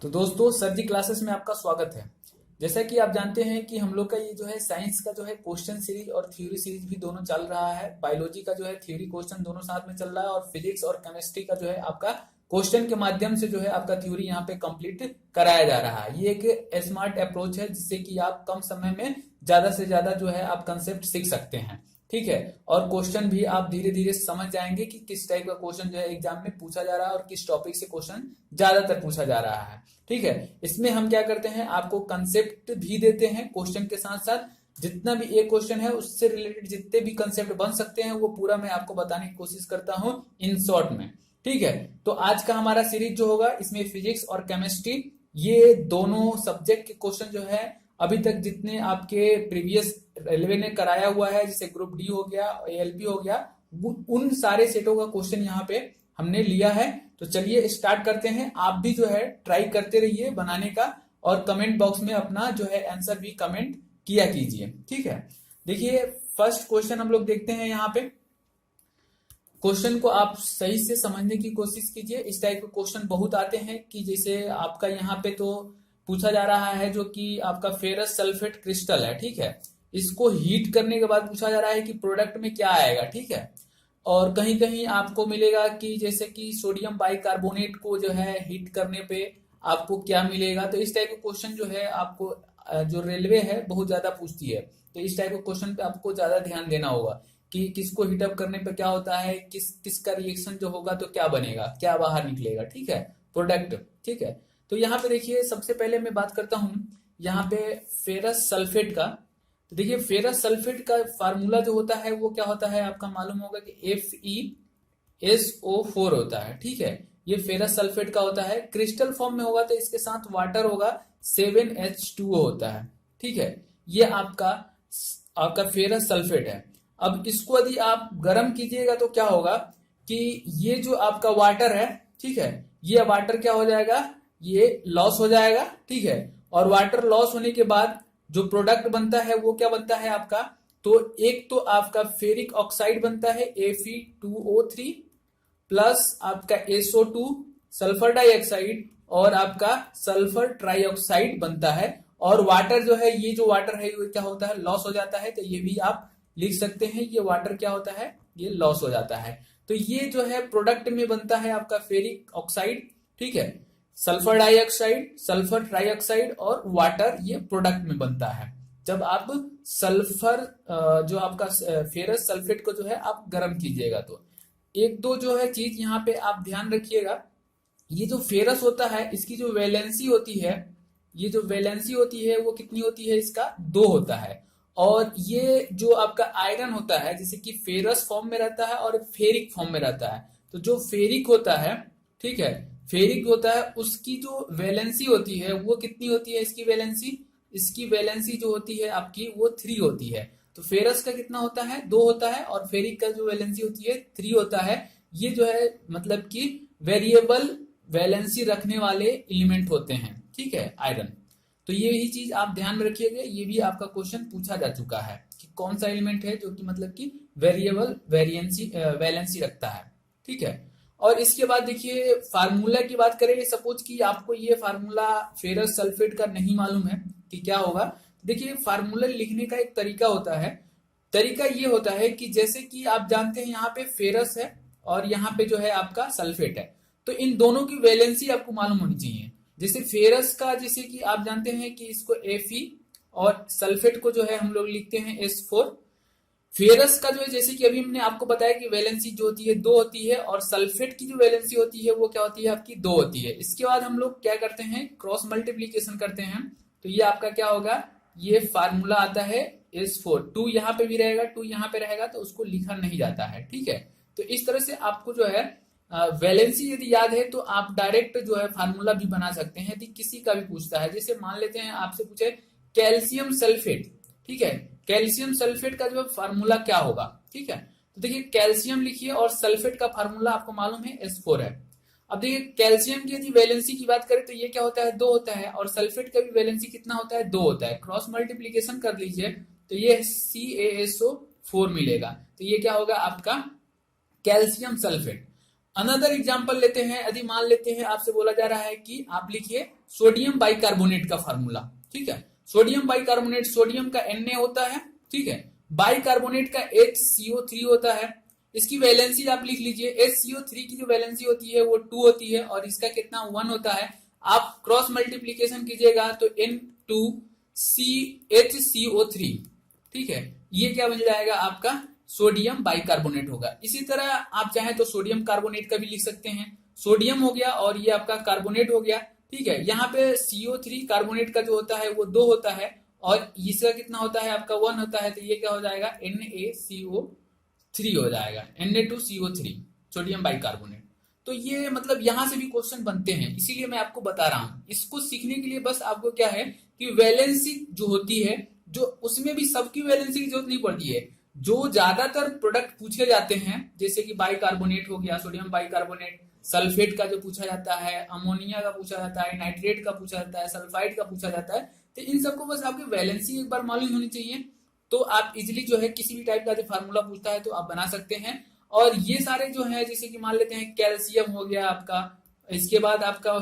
तो दोस्तों सर जी क्लासेस में आपका स्वागत है। जैसा कि आप जानते हैं कि हम लोग का ये जो है साइंस का जो है क्वेश्चन सीरीज और थ्योरी सीरीज भी दोनों चल रहा है। बायोलॉजी का जो है थ्योरी क्वेश्चन दोनों साथ में चल रहा है और फिजिक्स और केमिस्ट्री का जो है आपका क्वेश्चन के माध्यम से जो है आपका थ्योरी यहाँ पे कंप्लीट कराया जा रहा है। ये एक स्मार्ट अप्रोच है जिससे कि आप कम समय में ज्यादा से ज्यादा जो है आप कंसेप्ट सीख सकते हैं। ठीक है। और क्वेश्चन भी आप धीरे धीरे समझ जाएंगे कि किस टाइप का क्वेश्चन जो है एग्जाम में पूछा जा रहा है और किस टॉपिक से क्वेश्चन ज्यादातर पूछा जा रहा है। ठीक है। इसमें हम क्या करते हैं, आपको कंसेप्ट भी देते हैं क्वेश्चन के साथ साथ। जितना भी एक क्वेश्चन है उससे रिलेटेड जितने भी कंसेप्ट बन सकते हैं वो पूरा मैं आपको बताने की कोशिश करता हूं इन शॉर्ट में। ठीक है। तो आज का हमारा सीरीज जो होगा इसमें फिजिक्स और केमिस्ट्री ये दोनों सब्जेक्ट के क्वेश्चन जो है अभी तक जितने आपके प्रीवियस रेलवे ने कराया हुआ है, जैसे ग्रुप डी हो गया, एएलपी हो गया, उन सारे सेटों का क्वेश्चन यहाँ पे हमने लिया है। तो चलिए स्टार्ट करते हैं। आप भी जो है ट्राई करते रहिए बनाने का और कमेंट बॉक्स में अपना जो है आंसर भी कमेंट किया कीजिए। ठीक है। देखिए फर्स्ट क्वेश्चन हम लोग देखते हैं। यहाँ पे क्वेश्चन को आप सही से समझने की कोशिश कीजिए। इस टाइप के क्वेश्चन बहुत आते हैं कि जैसे आपका यहाँ पे तो पूछा जा रहा है जो कि आपका फेरस सल्फेट क्रिस्टल है। ठीक है। इसको हीट करने के बाद पूछा जा रहा है कि प्रोडक्ट में क्या आएगा। ठीक है। और कहीं कहीं आपको मिलेगा कि जैसे कि सोडियम बाइकार्बोनेट को जो है हीट करने पे आपको क्या मिलेगा। तो इस टाइप का क्वेश्चन जो है आपको जो रेलवे है बहुत ज्यादा पूछती है। तो इस टाइप के क्वेश्चन पे आपको ज्यादा ध्यान देना होगा कि किसको हीटअप करने पे क्या होता है, किसका रिएक्शन जो होगा तो क्या बनेगा, क्या बाहर निकलेगा। ठीक है, प्रोडक्ट। ठीक है। तो यहाँ पे देखिए सबसे पहले मैं बात करता हूँ यहाँ पे फेरस सल्फेट का। तो देखिए फेरस सल्फेट का फार्मूला जो होता है वो क्या होता है, आपका मालूम होगा कि FeSO4 होता है। ठीक है। ये फेरस सल्फेट का होता है, क्रिस्टल फॉर्म में होगा तो इसके साथ वाटर होगा, 7H2O होता है। ठीक है। ये आपका आपका फेरस सल्फेट है। अब इसको यदि आप गर्म कीजिएगा तो क्या होगा कि ये जो आपका वाटर है, ठीक है, ये वाटर क्या हो जाएगा, ये लॉस हो जाएगा। ठीक है। और वाटर लॉस होने के बाद जो प्रोडक्ट बनता है वो क्या बनता है आपका, तो एक तो आपका फेरिक ऑक्साइड बनता है Fe2O3 प्लस आपका SO2 सल्फर डाइऑक्साइड और आपका सल्फर ट्राइऑक्साइड बनता है। और वाटर जो है, ये जो वाटर है ये क्या होता है, लॉस हो जाता है। तो ये भी आप लिख सकते हैं, ये वाटर क्या होता है, ये लॉस हो जाता है। तो ये जो है प्रोडक्ट में बनता है आपका फेरिक ऑक्साइड। ठीक है। सल्फर डाइऑक्साइड, सल्फर ट्राइऑक्साइड और वाटर ये प्रोडक्ट में बनता है जब आप सल्फर जो आपका फेरस सल्फेट को जो है आप गर्म कीजिएगा। तो एक दो जो है चीज यहाँ पे आप ध्यान रखिएगा, ये जो फेरस होता है इसकी जो वैलेंसी होती है, ये जो वैलेंसी होती है वो कितनी होती है, इसका 2 होता है। और ये जो आपका आयरन होता है जैसे कि फेरस फॉर्म में रहता है और फेरिक फॉर्म में रहता है। तो जो फेरिक होता है, ठीक है, फेरिक होता है उसकी जो वैलेंसी होती है वो कितनी होती है, इसकी वैलेंसी जो होती है आपकी वो 3 होती है। तो फेरस का कितना होता है, 2 होता है और फेरिक का जो वैलेंसी होती है 3 होता है। ये जो है मतलब कि वेरिएबल वैलेंसी रखने वाले एलिमेंट होते हैं। ठीक है, आयरन। तो ये ही चीज आप ध्यान में रखिएगा, ये भी आपका क्वेश्चन पूछा जा चुका है कि कौन सा एलिमेंट है जो कि मतलब कि वेरिएबल वैलेंसी रखता है। ठीक है। और इसके बाद देखिए फार्मूला की बात करें, सपोज कि आपको ये फार्मूला फेरस सल्फेट का नहीं मालूम है कि क्या होगा। देखिए फार्मूला लिखने का एक तरीका होता है। तरीका ये होता है कि जैसे कि आप जानते हैं यहाँ पे फेरस है और यहाँ पे जो है आपका सल्फेट है, तो इन दोनों की वैलेंसी आपको मालूम होनी चाहिए। जैसे फेरस का जैसे कि आप जानते हैं कि इसको Fe और सल्फेट को जो है हम लोग लिखते हैं S4। फेरस का जो है जैसे कि अभी हमने आपको बताया कि वैलेंसी जो होती है 2 होती है और सल्फेट की जो वैलेंसी होती है वो क्या होती है आपकी 2 होती है। इसके बाद हम लोग क्या करते हैं, क्रॉस मल्टीप्लीकेशन करते हैं। तो ये आपका क्या होगा, ये फार्मूला आता है S4। 2 यहाँ पे भी रहेगा, 2 यहाँ पे रहेगा तो उसको लिखा नहीं जाता है। ठीक है। तो इस तरह से आपको जो है वैलेंसी यदि याद है तो आप डायरेक्ट जो है फार्मूला भी बना सकते हैं। यदि किसी का भी पूछता है, जैसे मान लेते हैं आपसे पूछे कैल्शियम सल्फेट, ठीक है, कैल्शियम सल्फेट का जो फार्मूला क्या होगा। ठीक है। तो देखिए कैल्शियम लिखिए और सल्फेट का फार्मूला आपको मालूम है S4 है। अब देखिए कैल्शियम की यदि वैलेंसी की बात करें तो ये क्या होता है, 2 होता है और सल्फेट का भी वैलेंसी कितना होता है, 2 होता है। क्रॉस मल्टीप्लीकेशन कर लीजिए तो ये CaSO4 मिलेगा। तो ये क्या होगा आपका कैल्शियम सल्फेट। अनदर एग्जांपल लेते हैं। यदि मान लेते हैं आपसे बोला जा रहा है कि आप लिखिए सोडियम बाइकार्बोनेट का फार्मूला। ठीक है, सोडियम बाइकार्बोनेट, सोडियम का Na होता है, ठीक है, बाइकार्बोनेट का HCO3 होता है। इसकी वैलेंसी आप लिख लीजिए, HCO3 की जो वैलेंसी होती है वो 2 होती है और इसका कितना 1 होता है। आप क्रॉस मल्टीप्लीकेशन कीजिएगा तो N2CHCO3, ठीक है, ये क्या बन जाएगा आपका सोडियम बाइकार्बोनेट होगा। इसी तरह आप चाहें तो सोडियम कार्बोनेट का भी लिख सकते हैं। सोडियम हो गया और ये आपका कार्बोनेट हो गया, ठीक है। यहाँ पे CO3 कार्बोनेट का जो होता है वो 2 होता है और इसका कितना होता है आपका 1 होता है, तो ये क्या हो जाएगा NaCO3 हो जाएगा, Na2CO3 सोडियम बाइकार्बोनेट। तो ये मतलब यहां से भी क्वेश्चन बनते हैं, इसीलिए मैं आपको बता रहा हूं। इसको सीखने के लिए बस आपको क्या है कि वैलेंसी जो होती है, जो उसमें भी सबकी वैलेंसी की जरूरत नहीं पड़ती है। जो ज्यादातर प्रोडक्ट पूछे जाते हैं जैसे कि बाइकार्बोनेट हो गया, सोडियम बाइकार्बोनेट, सल्फेट का जो पूछा जाता है, अमोनिया का पूछा जाता है, नाइट्रेट का पूछा जाता है, सल्फाइड का पूछा जाता है, तो इन सबको बस आपकी वैलेंसी एक बार मालूम होनी चाहिए, तो आप इजिली जो है किसी भी टाइप का जो फार्मूला पूछता है तो आप बना सकते हैं। और ये सारे जो है जैसे कि मान लेते हैं कैल्शियम हो गया आपका, इसके बाद आपका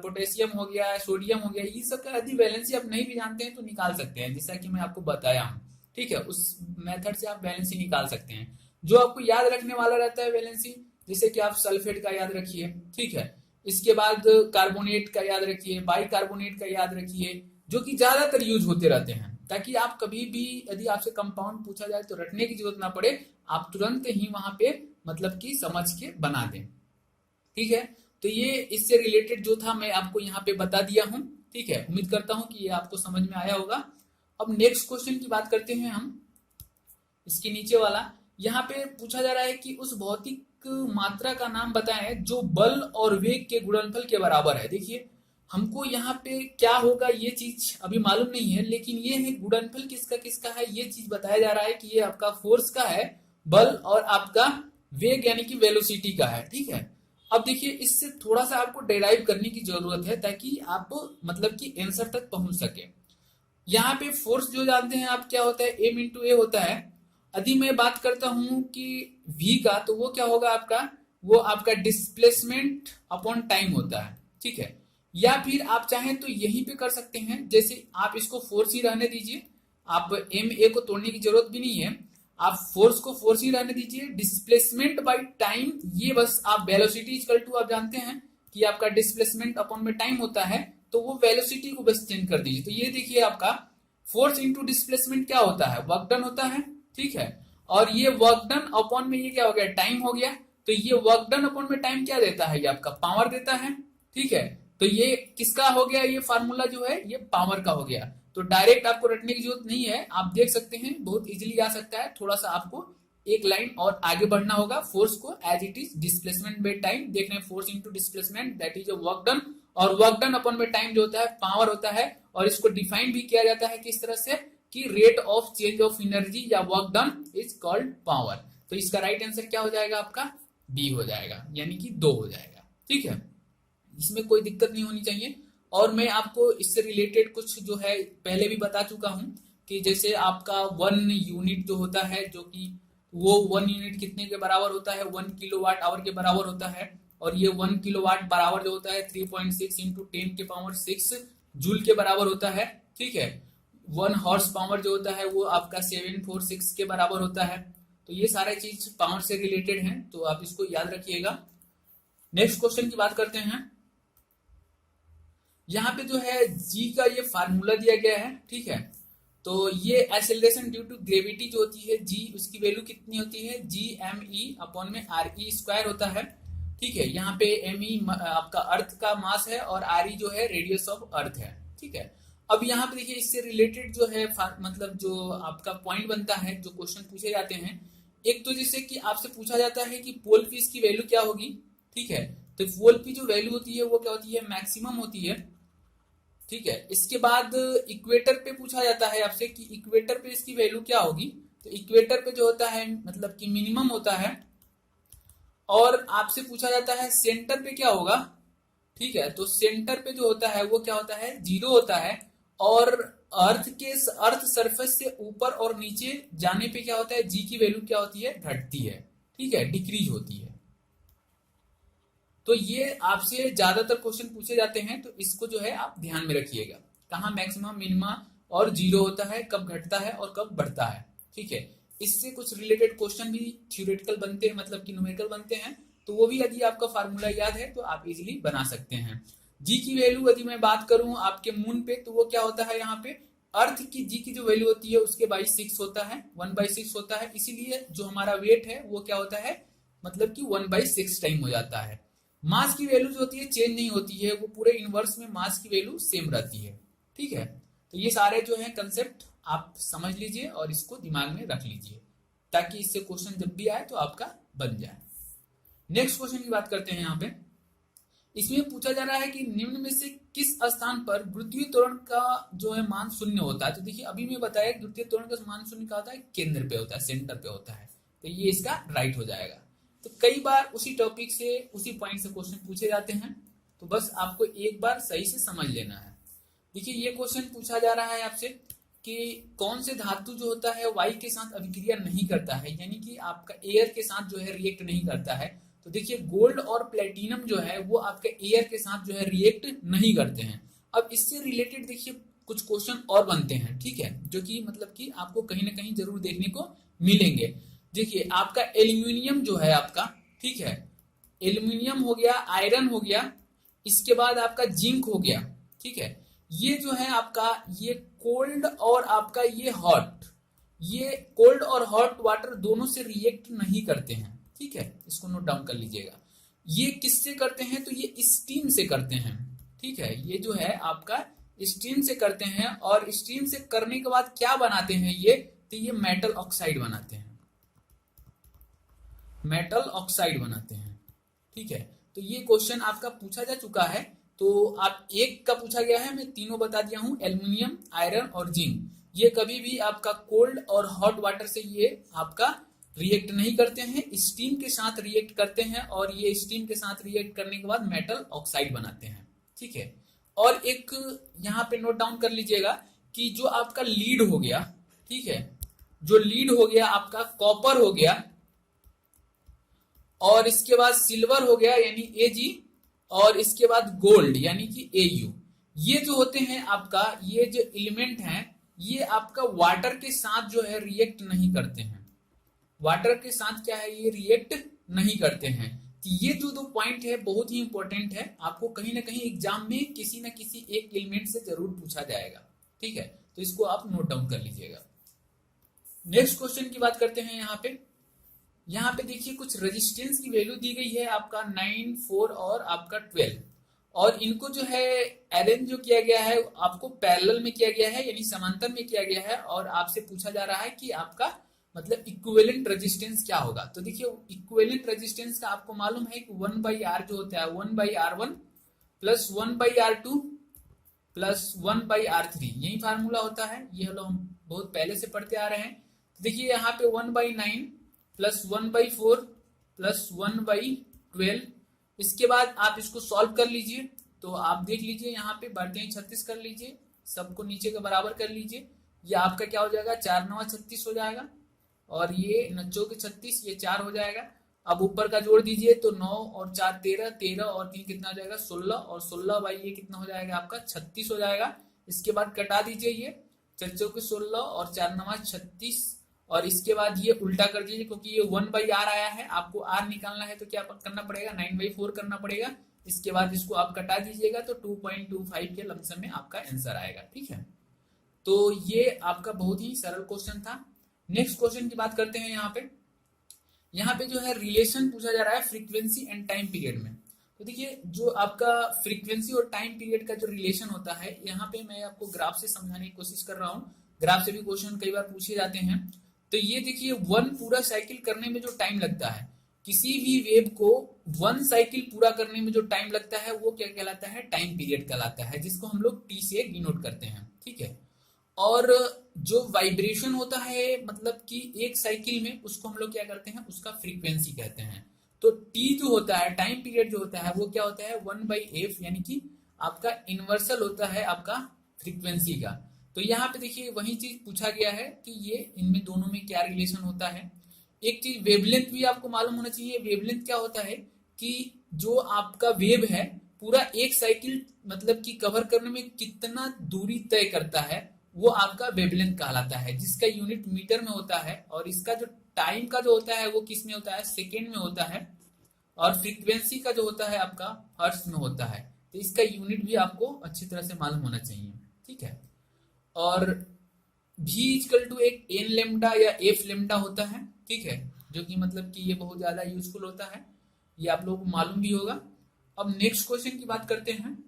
पोटेशियम हो गया, सोडियम हो गया, ये सब का यदि वैलेंसी आप नहीं भी जानते हैं तो निकाल सकते हैं, जैसा कि मैं आपको बताया हूँ, ठीक है। उस मेथड से आप वैलेंसी निकाल सकते हैं। जो आपको याद रखने वाला रहता है वैलेंसी, जैसे कि आप सल्फेट का याद रखिए, ठीक है, इसके बाद कार्बोनेट का याद रखिए, बाइकार्बोनेट का याद रखिए, जो कि ज्यादातर यूज होते रहते हैं, ताकि आप कभी भी यदि आपसे कंपाउंड पूछा जाए तो रटने की जरूरत ना पड़े, आप तुरंत ही वहां पे मतलब कि समझ के बना दें, ठीक है। तो ये इससे रिलेटेड जो था मैं आपको यहाँ पे बता दिया हूँ, ठीक है। उम्मीद करता हूँ कि ये आपको समझ में आया होगा। अब नेक्स्ट क्वेश्चन की बात करते हैं हम। इसके नीचे वाला यहाँ पे पूछा जा रहा है कि उस भौतिक मात्रा का नाम बताएं जो बल और वेग के गुणनफल के बराबर है। देखिए हमको यहाँ पे क्या होगा ये चीज अभी मालूम नहीं है, लेकिन ये है गुणनफल किसका किसका है, ये चीज बताया जा रहा है कि ये आपका फोर्स का है, बल और आपका वेग यानी कि वेलोसिटी का है, ठीक है। अब देखिए इससे थोड़ा सा आपको डेराइव करने की जरूरत है ताकि आप मतलब कि आंसर तक पहुंच सके। यहाँ पे फोर्स जो जानते हैं आप क्या होता है, एम इंटू ए होता है। यदि मैं बात करता हूं कि वी का, तो वो क्या होगा आपका, वो आपका डिस्प्लेसमेंट अपॉन टाइम होता है, ठीक है। या फिर आप चाहें तो यहीं पे कर सकते हैं, जैसे आप इसको फोर्स ही रहने दीजिए, आप एम ए को तोड़ने की जरूरत भी नहीं है, आप फोर्स को फोर्स ही रहने दीजिए, डिस्प्लेसमेंट बाय टाइम, ये बस आप वेलोसिटी इक्वल टू, आप जानते हैं कि आपका डिस्प्लेसमेंट अपॉन में टाइम होता है, तो वो वेलोसिटी को बस चेंज कर दीजिए। तो ये देखिए आपका फोर्स इंटू डिस्प्लेसमेंट क्या होता है, वर्क डन होता है, ठीक है। और ये वर्क डन अपॉन में ये क्या हो गया, टाइम हो गया। तो ये वर्क डन अपॉन में टाइम क्या देता है, ये आपका पावर देता है, ठीक है। तो ये किसका हो गया, ये फार्मूला जो है ये पावर का हो गया। तो डायरेक्ट आपको रटने की जरूरत नहीं है, आप देख सकते हैं बहुत इजीली आ सकता है। थोड़ा सा आपको एक लाइन और आगे बढ़ना होगा, फोर्स को as it is displacement by time देख रहे हैं, force into displacement that is work done, और वर्क डन अपॉन में टाइम जो होता है पावर होता है। और इसको डिफाइन भी किया जाता है किस तरह से कि rate of change of energy या work done is called power. तो इसका राइट आंसर क्या हो जाएगा आपका, बी हो जाएगा, यानी कि 2 हो जाएगा, ठीक है। इसमें कोई दिक्कत नहीं होनी चाहिए। और मैं आपको इससे रिलेटेड कुछ जो है पहले भी बता चुका हूं कि जैसे आपका 1 यूनिट जो होता है, जो कि वो 1 यूनिट कितने के बराबर होता है, 1 किलोवाट आवर के बराबर होता है। और ये 1 किलोवाट बराबर जो होता है 3.6 इंटू 10 के पावर 6 जूल के बराबर होता है, ठीक है। 1 हॉर्स पावर जो होता है वो आपका 746 के बराबर होता है। तो ये सारे चीज पावर से रिलेटेड हैं, तो आप इसको याद रखिएगा। नेक्स्ट क्वेश्चन की बात करते हैं। यहाँ पे जो है जी का ये फार्मूला दिया गया है, ठीक है। तो ये एक्सेलरेशन ड्यू टू ग्रेविटी जो होती है जी, उसकी वैल्यू कितनी होती है, जी एम ई अपॉन में आर ई स्क्वायर होता है, ठीक है। यहाँ पे एम ई आपका अर्थ का मास है और आर ई जो है रेडियस ऑफ अर्थ है, ठीक है। अब यहाँ पे देखिए इससे रिलेटेड जो है मतलब जो आपका पॉइंट बनता है, जो क्वेश्चन पूछे जाते हैं, एक तो जैसे कि आपसे पूछा जाता है कि पोल पी की वैल्यू क्या होगी, ठीक है। तो पोल पी जो वैल्यू होती है वो क्या होती है, मैक्सिमम होती है, ठीक है। इसके बाद इक्वेटर पे पूछा जाता है आपसे कि इक्वेटर पे इसकी वैल्यू क्या होगी, तो इक्वेटर पे जो होता है मतलब कि मिनिमम होता है। और आपसे पूछा जाता है सेंटर पे क्या होगा, ठीक है। तो सेंटर पे जो होता है वो क्या होता है, 0 होता है। और अर्थ सरफेस से ऊपर और नीचे जाने पे क्या होता है, जी की वैल्यू क्या होती है, घटती है, ठीक है, डिक्रीज होती है। तो ये आपसे ज्यादातर क्वेश्चन पूछे जाते हैं, तो इसको जो है आप ध्यान में रखिएगा। कहाँ मैक्सिमम, मिनिमा और जीरो होता है, कब घटता है और कब बढ़ता है, ठीक है। इससे कुछ रिलेटेड क्वेश्चन भी थ्योरेटिकल बनते हैं, मतलब कि न्यूमेरिकल बनते हैं, तो वो भी यदि आपका फार्मूला याद है तो आप इजीली बना सकते हैं। जी की वैल्यू यदि मैं बात करूं आपके मून पे, तो वो क्या होता है, यहाँ पे अर्थ की जी की जो वैल्यू होती है उसके बाई 6 होता है, 1/6 होता है, इसीलिए जो हमारा वेट है वो क्या होता है, मतलब कि 1/6 टाइम हो जाता है। मास की वैल्यू जो होती है चेंज नहीं होती है, वो पूरे यूनिवर्स में मास की वैल्यू सेम रहती है, ठीक है। तो ये सारे जो है कंसेप्ट आप समझ लीजिए और इसको दिमाग में रख लीजिए, ताकि इससे क्वेश्चन जब भी आए तो आपका बन जाए। नेक्स्ट क्वेश्चन की बात करते हैं यहाँ पे। इसमें पूछा जा रहा है कि निम्न में से किस स्थान पर द्वितीय त्वरण का जो है मान शून्य होता है। तो देखिए अभी मैं बताया द्वितीय त्वरण का मान शून्य का होता है, केंद्र पे होता है, सेंटर पे होता है, तो ये इसका राइट हो जाएगा। तो कई बार उसी टॉपिक से उसी पॉइंट से क्वेश्चन पूछे जाते हैं, तो बस आपको एक बार सही से समझ लेना है। देखिए ये क्वेश्चन पूछा जा रहा है आपसे कि कौन से धातु जो होता है वायु के साथ अभिक्रिया नहीं करता है, यानी कि आपका एयर के साथ जो है रिएक्ट नहीं करता है। तो देखिए गोल्ड और प्लेटिनम जो है वो आपके एयर के साथ जो है रिएक्ट नहीं करते हैं। अब इससे रिलेटेड देखिए कुछ क्वेश्चन और बनते हैं, ठीक है, जो कि मतलब कि आपको कहीं ना कहीं जरूर देखने को मिलेंगे। देखिए आपका एल्यूमिनियम जो है आपका, ठीक है, एल्यूमिनियम हो गया, आयरन हो गया, इसके बाद आपका जिंक हो गया, ठीक है। ये जो है आपका ये कोल्ड और आपका ये हॉट, ये कोल्ड और हॉट वाटर दोनों से रिएक्ट नहीं करते हैं, ठीक है, इसको नोट डाउन कर लीजिएगा। ये किससे करते हैं, तो ये स्टीम से करते हैं, ठीक है, ये जो है आपका स्टीम से करते हैं। और स्टीम से करने के बाद क्या बनाते हैं ये, तो ये मेटल ऑक्साइड बनाते हैं, मेटल ऑक्साइड बनाते हैं, ठीक है। तो ये क्वेश्चन आपका पूछा जा चुका है, तो आप एक का पूछा गया है, मैं तीनों बता दिया हूं, एल्युमिनियम, आयरन और जिंक। ये कभी भी आपका कोल्ड और हॉट वाटर से ये आपका रिएक्ट नहीं करते हैं, स्टीम के साथ रिएक्ट करते हैं, और ये स्टीम के साथ रिएक्ट करने के बाद मेटल ऑक्साइड बनाते हैं, ठीक है। और एक यहाँ पे नोट डाउन कर लीजिएगा कि जो आपका लीड हो गया, ठीक है, जो लीड हो गया आपका कॉपर हो गया, और इसके बाद सिल्वर हो गया यानी Ag, और इसके बाद गोल्ड यानी कि Au। ये जो होते हैं आपका ये जो एलिमेंट हैं ये आपका वाटर के साथ जो है रिएक्ट नहीं करते हैं, वाटर के साथ क्या है ये रिएक्ट नहीं करते हैं। तो ये जो दो पॉइंट है बहुत ही इंपॉर्टेंट है, आपको कहीं ना कहीं एग्जाम में किसी ना किसी एक एलिमेंट से जरूर पूछा जाएगा, ठीक है, तो इसको आप नोट डाउन कर लीजिएगा। नेक्स्ट क्वेश्चन की बात करते हैं यहाँ पे देखिए कुछ रेजिस्टेंस की वैल्यू दी गई है आपका 9, 4 और आपका 12, और इनको जो है अरेंज जो किया गया है आपको पैरेलल में किया गया है, यानी समांतर में किया गया है, और आपसे पूछा जा रहा है कि आपका मतलब इक्विवेलेंट रेजिस्टेंस क्या होगा। तो देखिए इक्विवेलेंट रेजिस्टेंस का आपको मालूम है कि 1/R जो होता है 1/R1 plus 1/R2 plus 1/R3, यही फार्मूला होता है, ये हम बहुत पहले से पढ़ते आ रहे हैं। तो देखिए यहाँ पे 1/9 प्लस 1/4 प्लस 1/12, इसके बाद आप इसको सॉल्व कर लीजिए, तो आप देख लीजिए यहाँ पे बढ़ते ही 36 कर लीजिए, सबको नीचे के बराबर कर लीजिए, ये आपका क्या हो जाएगा 4 9 36 हो जाएगा, और ये 9 के 36 ये 4 हो जाएगा। अब ऊपर का जोड़ दीजिए तो 9 और 4 13, 13 और 3 कितना हो जाएगा 16, और 16 बाई ये कितना हो जाएगा आपका 36 हो जाएगा। इसके बाद कटा दीजिए ये 4 के 16 और 4 9 36, और इसके बाद ये उल्टा कर दीजिए क्योंकि ये 1/R आया है, आपको R निकालना है तो क्या करना पड़ेगा 9/4 करना पड़ेगा। इसके बाद इसको आप कटा दीजिएगा तो 2.25 के लमसम में आपका आंसर आएगा, ठीक है। तो ये आपका बहुत ही सरल क्वेश्चन था। नेक्स्ट क्वेश्चन की बात करते हैं यहाँ पे जो है रिलेशन पूछा जा रहा है फ्रीक्वेंसी एंड टाइम पीरियड में। तो देखिए जो आपका फ्रीक्वेंसी और टाइम पीरियड का जो रिलेशन होता है, यहाँ पे मैं आपको ग्राफ से समझाने की कोशिश कर रहा हूँ, ग्राफ से भी क्वेश्चन कई बार पूछे जाते हैं। तो ये देखिए 1 पूरा साइकिल करने में जो टाइम लगता है, किसी भी वेव को 1 साइकिल पूरा करने में जो टाइम लगता है वो क्या कहलाता है, टाइम पीरियड कहलाता है, जिसको हम लोग टी से डिनोट करते हैं, ठीक है। और जो वाइब्रेशन होता है मतलब कि एक साइकिल में, उसको हम लोग क्या करते हैं, उसका फ्रीक्वेंसी कहते हैं। तो टी जो होता है टाइम पीरियड जो होता है वो क्या होता है 1/f, यानी कि आपका इनवर्सल होता है आपका फ्रीक्वेंसी का। तो यहाँ पे देखिए वही चीज पूछा गया है कि ये इनमें दोनों में क्या रिलेशन होता है। एक चीज वेवलेंथ भी आपको मालूम होना चाहिए। वेवलेंथ क्या होता है कि जो आपका वेव है पूरा एक साइकिल मतलब कि कवर करने में कितना दूरी तय करता है, वो आपका वेवलेंथ कहलाता है, जिसका यूनिट मीटर में होता है। और इसका जो टाइम का जो होता है वो किस में होता है, सेकेंड में होता है। और फ्रीक्वेंसी का जो होता है आपका हर्ट्ज में होता है। तो इसका यूनिट भी आपको अच्छी तरह से मालूम होना चाहिए, ठीक है। और v इक्वल टू एक एन लेमडा या एफ लेमडा होता है, ठीक है, जो कि मतलब कि ये बहुत ज्यादा यूजफुल होता है, ये आप लोगों को मालूम भी होगा। अब नेक्स्ट क्वेश्चन की बात करते हैं।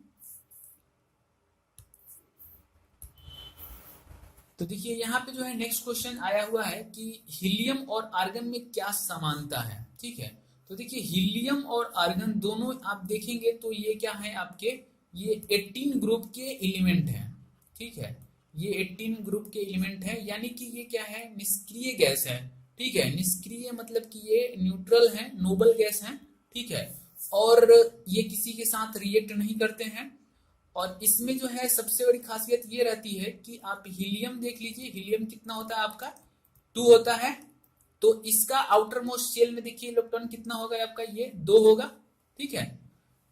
तो देखिए यहाँ पे जो है नेक्स्ट क्वेश्चन आया हुआ है कि हीलियम और आर्गन में क्या समानता है, ठीक है। तो देखिए हीलियम और आर्गन दोनों आप देखेंगे तो ये क्या है आपके, ये 18 ग्रुप के एलिमेंट हैं, ठीक है। ये 18 ग्रुप के एलिमेंट हैं, यानी कि ये क्या है, निष्क्रिय गैस है, ठीक है। निष्क्रिय मतलब कि ये न्यूट्रल है, नोबल गैस है, ठीक है। और ये किसी के साथ रिएक्ट नहीं करते हैं। और इसमें जो है सबसे बड़ी खासियत ये रहती है कि आप हीलियम देख लीजिए, हीलियम कितना होता है आपका, 2 होता है। तो इसका आउटर मोस्ट सेल में देखिए इलेक्ट्रॉन कितना होगा आपका, ये 2 होगा, ठीक है।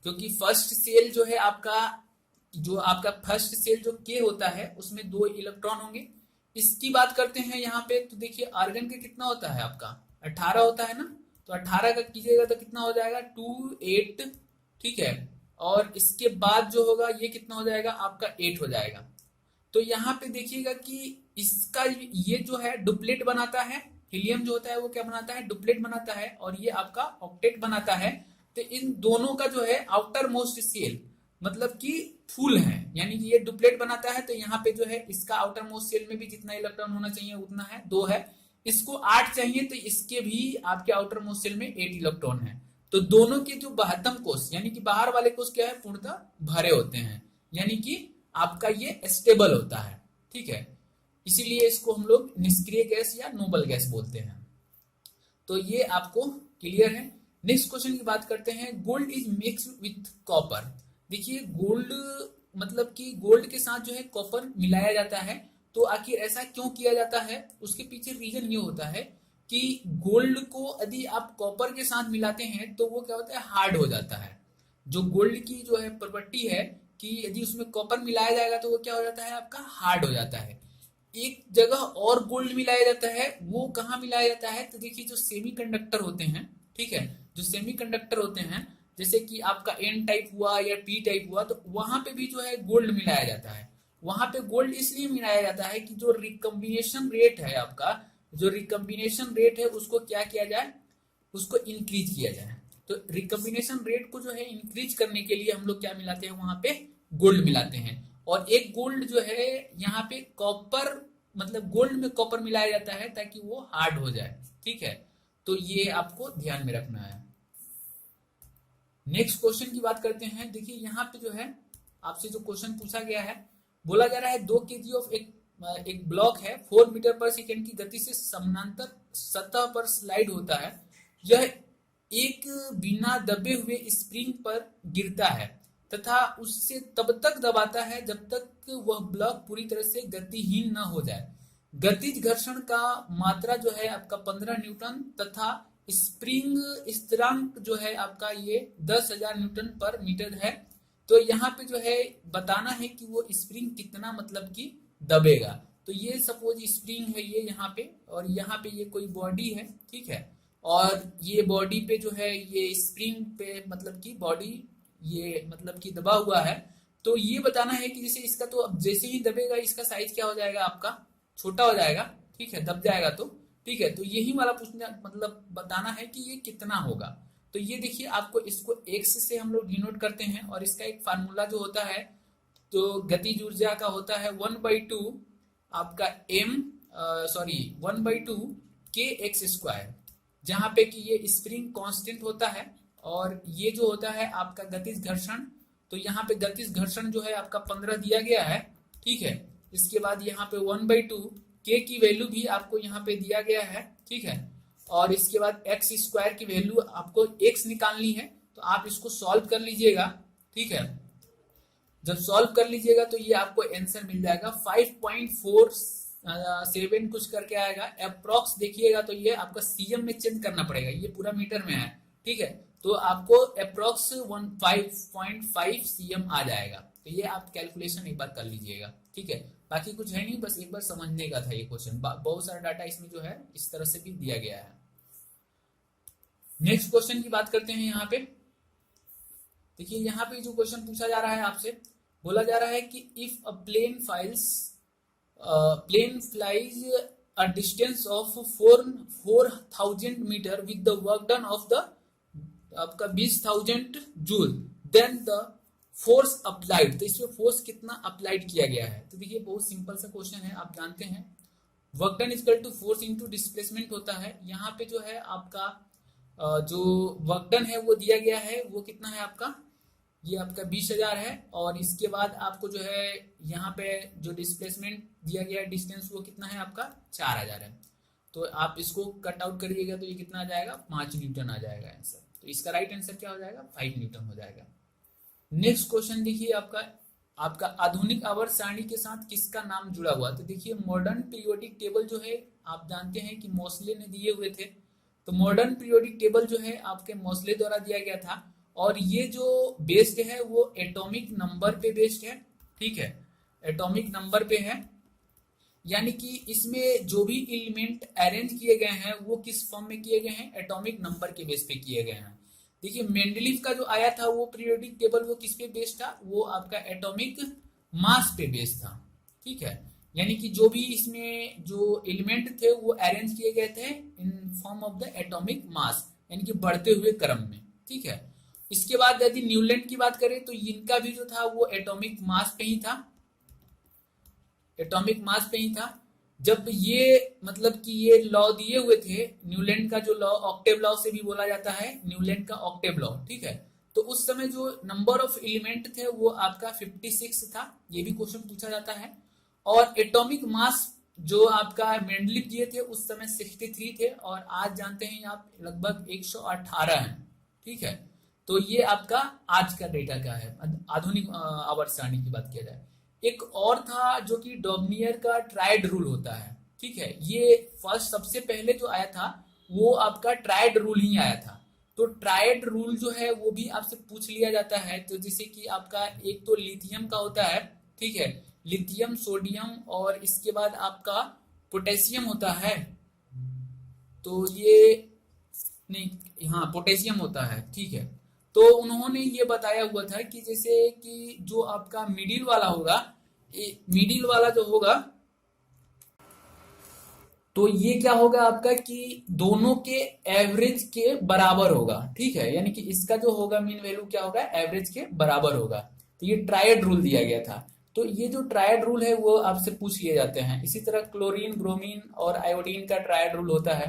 क्योंकि फर्स्ट सेल जो है आपका, जो आपका फर्स्ट सेल जो के होता है उसमें 2 इलेक्ट्रॉन होंगे। इसकी बात करते हैं यहाँ पे, तो देखिए आर्गन का कितना होता है आपका, 18 होता है ना। तो 18 का कीजिएगा तो कितना हो जाएगा, 2 8, ठीक है। और इसके बाद जो होगा ये कितना हो जाएगा आपका, 8 हो जाएगा। तो यहाँ पे देखिएगा कि इसका ये जो है डुप्लेट बनाता है, हीलियम जो होता है वो क्या बनाता है, डुप्लेट बनाता है, और ये आपका ऑक्टेट बनाता है। तो इन दोनों का जो है आउटर मोस्ट सेल मतलब कि फुल है, यानी कि ये डुप्लेट बनाता है। तो यहाँ पे जो है इसका आउटर मोस्ट सेल में भी जितना इलेक्ट्रॉन होना चाहिए उतना है, 2 है। इसको 8 चाहिए तो इसके भी आपके आउटर मोस्ट सेल में 8 इलेक्ट्रॉन है। तो दोनों के जो बाह्यतम कोष यानी कि बाहर वाले कोष क्या है, पूर्णतः भरे होते हैं, यानी कि आपका ये स्टेबल होता है, ठीक है। इसीलिए इसको हम लोग निष्क्रिय गैस या नोबल गैस बोलते हैं। तो ये आपको क्लियर है। नेक्स्ट क्वेश्चन की बात करते हैं, gold is mix with copper. देखिए गोल्ड मतलब कि गोल्ड के साथ जो है कॉपर मिलाया जाता है। तो आखिर ऐसा क्यों किया जाता है, उसके पीछे रीजन ये होता है कि गोल्ड को यदि आप कॉपर के साथ मिलाते हैं तो वो क्या होता है, हार्ड हो जाता है। जो गोल्ड की जो है प्रॉपर्टी है कि यदि उसमें कॉपर मिलाया जाएगा तो वो क्या हो जाता है आपका, हार्ड हो जाता है। एक जगह और गोल्ड मिलाया जाता है, वो कहाँ मिलाया जाता है, तो देखिए जो सेमीकंडक्टर होते हैं, ठीक है, जो सेमीकंडक्टर होते हैं जैसे कि आपका एन टाइप हुआ या पी टाइप हुआ, तो वहां पे भी जो है गोल्ड मिलाया जाता है। वहां पे गोल्ड इसलिए मिलाया जाता है कि जो रिकम्बिनेशन रेट है आपका, जो रिकम्बिनेशन रेट है उसको क्या किया जाए, उसको इंक्रीज किया जाए। तो रिकम्बिनेशन रेट को जो है इंक्रीज करने के लिए हम लोग क्या मिलाते हैं, वहां पे गोल्ड मिलाते हैं। और एक गोल्ड जो है यहाँ पे कॉपर मतलब गोल्ड में कॉपर मिलाया जाता है ताकि वो हार्ड हो जाए, ठीक है। तो ये आपको ध्यान में रखना है। नेक्स्ट क्वेश्चन की बात करते हैं। देखिए यहाँ पे जो है आपसे जो क्वेश्चन पूछा गया है, बोला जा रहा है 2 kg ऑफ एक ब्लॉक है 4 मीटर पर सेकेंड की गति से समानांतर सतह पर स्लाइड होता है। यह एक बिना दबे हुए स्प्रिंग पर गिरता है तथा उससे तब तक दबाता है जब तक वह ब्लॉक पूरी तरह से गतिहीन न हो जाए। गतिज घर्षण का मात्रा जो है आपका 15 न्यूटन तथा स्प्रिंग स्थिरांक जो है आपका ये 10,000 न्यूटन पर मीटर है। तो यहाँ पे जो है बताना है कि वो स्प्रिंग कितना मतलब कि दबेगा। तो ये सपोज स्प्रिंग है ये यहाँ पे, और यहाँ पे ये कोई बॉडी है, ठीक है। और ये बॉडी पे जो है ये स्प्रिंग पे मतलब कि बॉडी ये मतलब कि दबा हुआ है। तो ये बताना है कि जैसे इसका, तो अब जैसे ही दबेगा इसका साइज क्या हो जाएगा आपका, छोटा हो जाएगा, ठीक है, दब जाएगा तो, ठीक है। तो यही वाला पूछना मतलब बताना है कि ये कितना होगा। तो ये देखिए आपको इसको एक्स से हम लोग डिनोट करते हैं, और इसका एक फार्मूला जो होता है तो गतिज ऊर्जा का होता है 1/2 आपका m सॉरी 1/2 के एक्स स्क्वायर, जहां पे कि ये स्प्रिंग कांस्टेंट होता है और ये जो होता है आपका गतिज घर्षण। तो यहाँ पे गतिज घर्षण जो है आपका 15 दिया गया है, ठीक है। इसके बाद यहाँ पे 1/2 के की वैल्यू भी आपको यहाँ पे दिया गया है, ठीक है। और इसके बाद एक्स स्क्वायर की वैल्यू आपको एक्स निकालनी है, तो आप इसको सॉल्व कर लीजिएगा, ठीक है। जब सॉल्व कर लीजिएगा तो ये आपको आंसर मिल जाएगा 5.47 कुछ करके आएगा अप्रोक्स। देखिएगा तो ये आपका सीएम में चेंज करना पड़ेगा, ये पूरा मीटर में है, ठीक है। तो आपको अप्रोक्स 15.5 cm आ जाएगा। तो ये आप कैलकुलेशन एक बार कर लीजिएगा, ठीक है। बाकी कुछ है नहीं, बस एक बार समझने का था ये क्वेश्चन। बहुत सारा डाटा इसमें जो है इस तरह से भी दिया गया है। नेक्स्ट क्वेश्चन की बात करते हैं यहाँ पे। देखिए यहाँ पे जो क्वेश्चन पूछा जा रहा है आपसे, बोला जा रहा है कि if a plane flies a distance of 4000 metre with the work done of the आपका 20,000 joule, then the force applied. तो इसमें फोर्स कितना अप्लाइड किया गया है? तो देखिए बहुत सिंपल सा क्वेश्चन है, आप जानते हैं work done is equal to force into displacement होता है। यहाँ पे जो है आपका जो वर्क डन है वो दिया गया है, वो कितना है आपका, ये आपका 20,000 है। और इसके बाद आपको जो है यहाँ पे जो डिस्प्लेसमेंट दिया गया है डिस्टेंस, वो कितना है आपका 4,000 है। तो आप इसको कट आउट करिएगा तो ये कितना आ जाएगा, 5 न्यूटन आ जाएगा आंसर। तो इसका राइट आंसर क्या हो जाएगा, 5 न्यूटन हो जाएगा। नेक्स्ट क्वेश्चन देखिए आपका आधुनिक आवर्त सारणी के साथ किसका नाम जुड़ा हुआ। तो देखिए मॉडर्न पीरियोडिक टेबल जो है आप जानते हैं कि मोस्ले ने दिए हुए थे। तो मॉडर्न पीरियोडिक टेबल जो है आपके मोस्ले द्वारा दिया गया था, और ये जो बेस्ड है वो एटॉमिक नंबर पे बेस्ड है, ठीक है, एटॉमिक नंबर पे है। यानी कि इसमें जो भी एलिमेंट अरेंज किए गए हैं वो किस फॉर्म में किए गए हैं, एटॉमिक नंबर के बेस पे किए गए हैं। देखिए मेंडलीव का जो आया था वो पीरियोडिक टेबल वो किस पे बेस्ड था, वो आपका एटॉमिक मास पे बेस्ड था, ठीक है। यानी कि जो भी इसमें जो एलिमेंट थे वो अरेंज किए गए थे in form of the atomic mass, यानी कि बढ़ते हुए क्रम में, ठीक है। इसके बाद यदि न्यूलैंड की बात करें तो इनका भी जो था वो एटॉमिक मास पे ही था, एटॉमिक मास पे ही था। जब ये मतलब कि ये लॉ दिए हुए थे न्यूलैंड का जो लॉ, ऑक्टेव लॉ से भी बोला जाता है न्यूलैंड का ऑक्टेव लॉ, ठीक है। तो उस समय जो नंबर ऑफ एलिमेंट थे वो आपका 56 था, ये भी क्वेश्चन पूछा जाता है। और एटॉमिक मास जो आपका मेंडलीव दिए थे उस समय 63 थे, और आज जानते हैं आप लगभग 118 हैं, ठीक है। तो ये आपका आज का डेटा क्या है आधुनिक आवर्त सारणी की बात किया जाए। एक और था जो कि डॉग्नियर का ट्रायड रूल होता है, ठीक है। ये फर्स्ट सबसे पहले जो आया था वो आपका ट्रायड रूल ही आया था। तो ट्रायड रूल जो है वो भी आपसे पूछ लिया जाता है। तो जैसे कि आपका एक तो लिथियम का होता है, ठीक है, लिथियम, सोडियम, और इसके बाद आपका पोटेशियम होता है। तो ये नहीं, हाँ पोटेशियम होता है, ठीक है। तो उन्होंने ये बताया हुआ था कि जैसे कि जो आपका मिडिल वाला होगा, मिडिल वाला जो होगा तो ये क्या होगा आपका कि दोनों के एवरेज के बराबर होगा, ठीक है। यानी कि इसका जो होगा मीन वैल्यू क्या होगा, एवरेज के बराबर होगा। तो ये ट्रायड रूल दिया गया था। तो ये जो ट्रायड रूल है वो आपसे पूछ लिए जाते हैं। इसी तरह क्लोरीन, ब्रोमीन और आयोडीन का ट्रायड रूल होता है।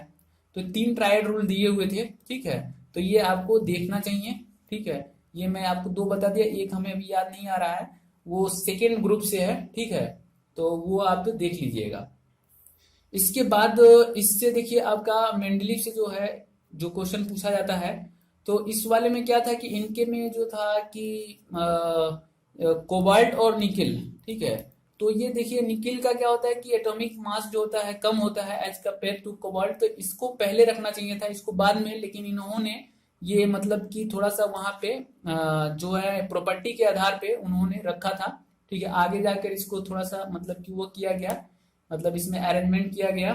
तो 3 ट्रायड रूल दिए हुए थे, ठीक है। तो ये आपको देखना चाहिए, ठीक है। ये मैं आपको 2 बता दिया, एक हमें अभी याद नहीं आ रहा है, वो सेकेंड ग्रुप से है, ठीक है। तो वो आप देख लीजिएगा। इसके बाद इससे देखिए आपका मेंडलीव से जो है जो क्वेश्चन पूछा जाता है, तो इस वाले में क्या था कि इनके में जो था कि कोबाल्ट और निकिल, ठीक है। तो ये देखिए निकिल का क्या होता है कि एटॉमिक मास जो होता है कम होता है एज कम्पेयर टू कोबाल्ट। तो इसको पहले रखना चाहिए था, इसको बाद में, लेकिन इन्होंने ये मतलब कि थोड़ा सा वहां पे जो है प्रॉपर्टी के आधार पे उन्होंने रखा था, ठीक है। आगे जाकर इसको थोड़ा सा मतलब कि वो किया गया, मतलब इसमें अरेंजमेंट किया गया।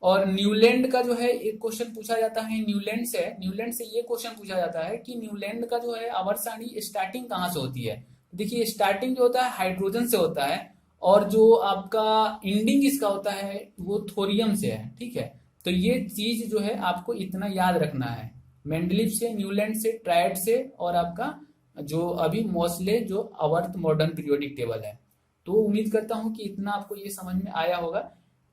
और न्यूलैंड का जो है एक क्वेश्चन पूछा जाता है न्यूलैंड से ये क्वेश्चन पूछा जाता है कि न्यूलैंड का जो है आवर्त सारणी स्टार्टिंग कहाँ से होती है। देखिए स्टार्टिंग जो होता है हाइड्रोजन से होता है, और जो आपका एंडिंग इसका होता है वो थोरियम से है, ठीक है। तो ये चीज जो है आपको इतना याद रखना है, मेंडलीव से, न्यूलैंड से, ट्रायड से, और आपका जो अभी मोस्ले जो आवर्त मॉडर्न पीरियोडिक टेबल है। तो उम्मीद करता हूं कि इतना आपको ये समझ में आया होगा,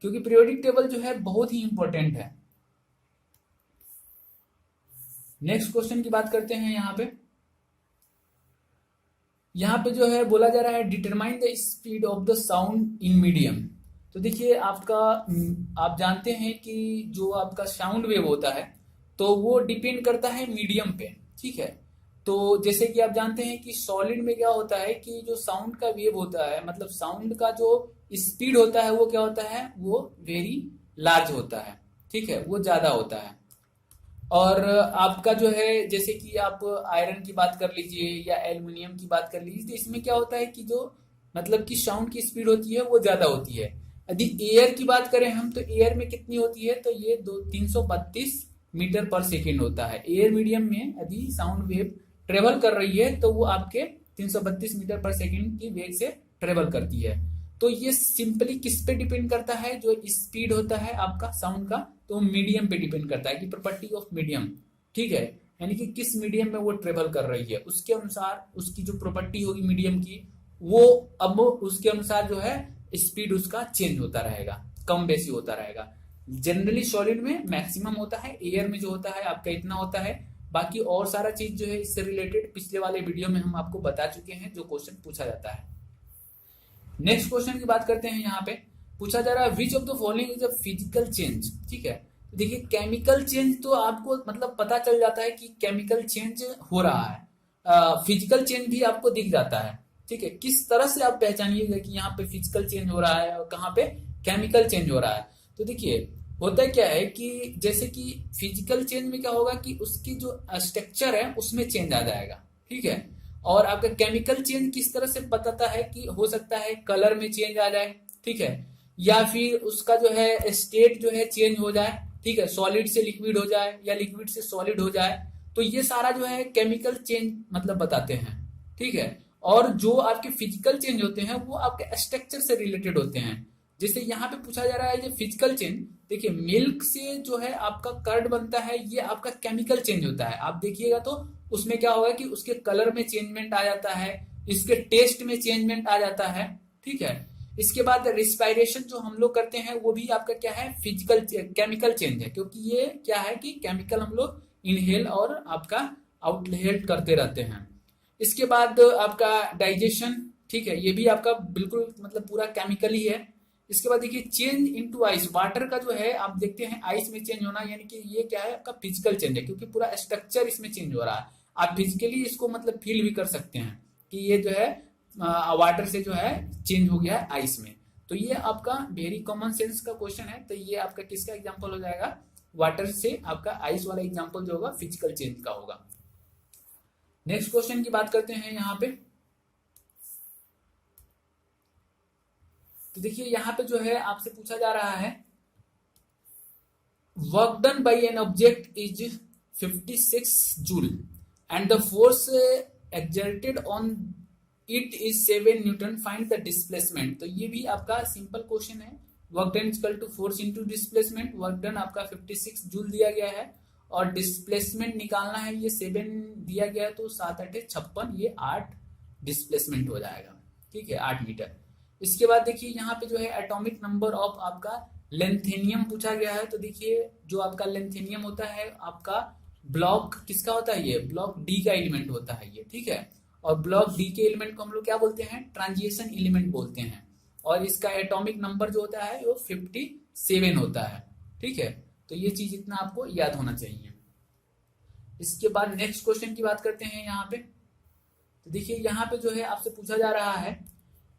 क्योंकि पीरियोडिक टेबल जो है बहुत ही इंपॉर्टेंट है। नेक्स्ट क्वेश्चन की बात करते हैं। यहाँ पे जो है बोला जा रहा है determine the speed of the sound in medium. तो देखिए आप जानते हैं कि जो आपका साउंड वेव होता है तो वो डिपेंड करता है मीडियम पे, ठीक है। तो जैसे कि आप जानते हैं कि सॉलिड में क्या होता है कि जो साउंड का वेव होता है, मतलब साउंड का जो स्पीड होता है वो क्या होता है, वो वेरी लार्ज होता है, ठीक है, वो ज्यादा होता है। और आपका जो है जैसे कि आप आयरन की बात कर लीजिए या एल्युमिनियम की बात कर लीजिए, तो इसमें क्या होता है कि जो मतलब कि साउंड की स्पीड होती है वो ज्यादा होती है। यदि एयर की बात करें हम, तो एयर में कितनी होती है, तो ये 332 मीटर पर सेकेंड होता है। एयर मीडियम में यदि साउंड वेव ट्रेवल कर रही है तो वो आपके 332 मीटर पर सेकेंड की वेग से ट्रेवल करती है। तो ये सिंपली किस पे डिपेंड करता है, जो स्पीड होता है आपका साउंड का, तो मीडियम पे डिपेंड करता है कि प्रॉपर्टी ऑफ मीडियम, ठीक है, यानी कि किस मीडियम में वो ट्रेवल कर रही है उसके अनुसार उसकी जो प्रॉपर्टी होगी मीडियम की, वो अब उसके अनुसार जो है स्पीड उसका चेंज होता रहेगा, कम बेसी होता रहेगा। जनरली सॉलिड में मैक्सिमम होता है, एयर में जो होता है आपका इतना होता है। बाकी और सारा चीज जो है इससे रिलेटेड पिछले वाले वीडियो में हम आपको बता चुके हैं, जो क्वेश्चन पूछा जाता है। नेक्स्ट क्वेश्चन की बात करते हैं। यहाँ पे पूछा जा रहा है विच of the following is a physical change, ठीक है। तो देखिए केमिकल चेंज तो आपको मतलब पता चल जाता है कि केमिकल चेंज हो रहा है, फिजिकल चेंज भी आपको दिख जाता है, ठीक है। किस तरह से आप पहचानिएगा कि यहाँ पे फिजिकल चेंज हो रहा है और कहाँ पे केमिकल चेंज हो रहा है। तो देखिए होता क्या है कि जैसे कि फिजिकल चेंज में क्या होगा कि उसकी जो स्ट्रक्चर है उसमें चेंज आ जाएगा, ठीक है। और आपका केमिकल चेंज किस तरह से बताता है कि हो सकता है कलर में चेंज आ जाए, ठीक है, या फिर उसका जो है स्टेट जो है चेंज हो जाए, ठीक है, सॉलिड से लिक्विड हो जाए या लिक्विड से सॉलिड हो जाए। तो ये सारा जो है केमिकल चेंज मतलब बताते हैं, ठीक है। और जो आपके फिजिकल चेंज होते हैं वो आपके स्ट्रक्चर से रिलेटेड होते हैं। जैसे यहाँ पे पूछा जा रहा है ये फिजिकल चेंज, देखिए मिल्क से जो है आपका कर्ड बनता है, ये आपका केमिकल चेंज होता है। आप देखिएगा तो उसमें क्या होगा कि उसके कलर में चेंजमेंट आ जाता है, इसके टेस्ट में चेंजमेंट आ जाता है, ठीक है। इसके बाद रिस्पायरेशन जो हम लोग करते हैं वो भी आपका क्या है, फिजिकल केमिकल चेंज है, क्योंकि ये क्या है कि केमिकल हम लोग इनहेल और आपका आउटहेल करते रहते हैं। इसके बाद आपका डाइजेशन, ठीक है, ये भी आपका बिल्कुल मतलब पूरा केमिकल ही है। इसके बाद देखिए चेंज इनटू आइस, वाटर का जो है आप देखते हैं आइस में चेंज होना, यानी कि ये क्या है आपका फिजिकल चेंज है, क्योंकि पूरा स्ट्रक्चर इसमें चेंज हो रहा है। आप फिजिकली इसको मतलब फील भी कर सकते हैं कि ये जो है वाटर से जो है चेंज हो गया है आइस में। तो ये आपका वेरी कॉमन सेंस का क्वेश्चन है, तो ये आपका किसका एग्जाम्पल हो जाएगा, वाटर से आपका आइस वाला एग्जाम्पल जो होगा फिजिकल चेंज का होगा। नेक्स्ट क्वेश्चन की बात करते हैं यहाँ पे। तो देखिए यहाँ पे जो है आपसे पूछा जा रहा है work done by an object is 56 joule and the force exerted on it is 7 newton, find the displacement. तो ये भी आपका सिंपल क्वेश्चन है, work done equal to force into displacement. Work done आपका 56 जूल दिया गया है और डिस्प्लेसमेंट निकालना है, ये 7 दिया गया है, तो 7 8 56, ये 8 डिस्प्लेसमेंट हो जाएगा, ठीक है, 8 मीटर। इसके बाद देखिए यहाँ पे जो है एटॉमिक नंबर ऑफ आपका लेंथेनियम पूछा गया है। तो देखिए जो आपका लेंथेनियम होता है आपका ब्लॉक किसका होता है, ये ब्लॉक डी का एलिमेंट होता है ये, ठीक है। और ब्लॉक डी के एलिमेंट को हम लोग क्या बोलते हैं, ट्रांजिशन एलिमेंट बोलते हैं। और इसका एटॉमिक नंबर जो होता है वो 57 होता है, ठीक है। तो ये चीज इतना आपको याद होना चाहिए। इसके बाद नेक्स्ट क्वेश्चन की बात करते हैं यहाँ पे। तो देखिए यहाँ पे जो है आपसे पूछा जा रहा है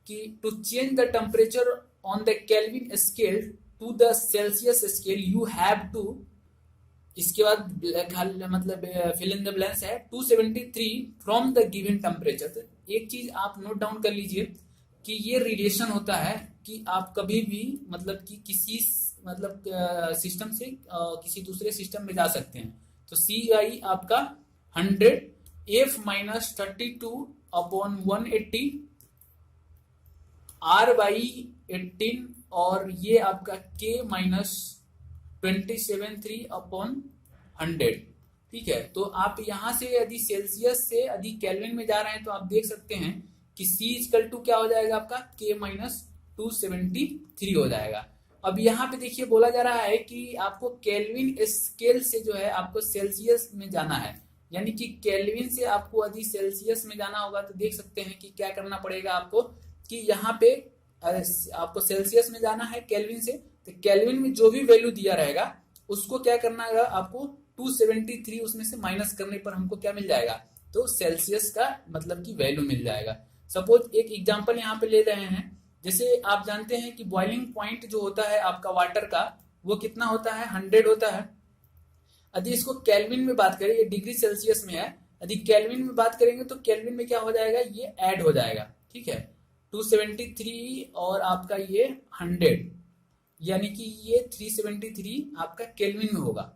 कि to change the temperature on the Kelvin scale to the Celsius scale you have to, इसके बाद मतलब फिल इन द ब्लैंक्स है 273 फ्रॉम द गिवन टेम्परेचर। तो एक चीज आप नोट डाउन कर लीजिए कि ये रिलेशन होता है कि आप कभी भी मतलब कि किसी मतलब सिस्टम से किसी दूसरे सिस्टम में जा सकते हैं। तो सी आई आपका 100 एफ माइनस 32/180 आर बाई 18 और ये आपका के माइनस 27/3/100, ठीक है। तो आप यहां से यदि सेल्सियस से यदि केल्विन में जा रहे हैं तो आप देख सकते हैं कि C इक्वल टू क्या हो जाएगा आपका के माइनस 273 हो जाएगा। अब यहाँ पे देखिए बोला जा रहा है कि आपको केल्विन स्केल से जो है आपको सेल्सियस में जाना है, यानी कि केल्विन से आपको यदि सेल्सियस में जाना होगा तो देख सकते हैं कि क्या करना पड़ेगा आपको कि यहाँ पे आपको सेल्सियस में जाना है केल्विन से, तो केल्विन में जो भी वैल्यू दिया रहेगा उसको क्या करना है आपको 273 उसमें से माइनस करने पर हमको क्या मिल जाएगा, तो सेल्सियस का मतलब की वैल्यू मिल जाएगा। सपोज एक एग्जांपल यहाँ पे ले रहे हैं, जैसे आप जानते हैं कि बॉइलिंग पॉइंट जो होता है आपका वाटर का वो कितना होता है, 100 होता है। यदि इसको केल्विन में बात करें, ये डिग्री सेल्सियस में है, यदि केल्विन में बात करेंगे तो केल्विन में क्या हो जाएगा, ये ऐड हो जाएगा, ठीक है। 273 और आपका ये 100, यानी कि ये 373 आपका केल्विन में होगा।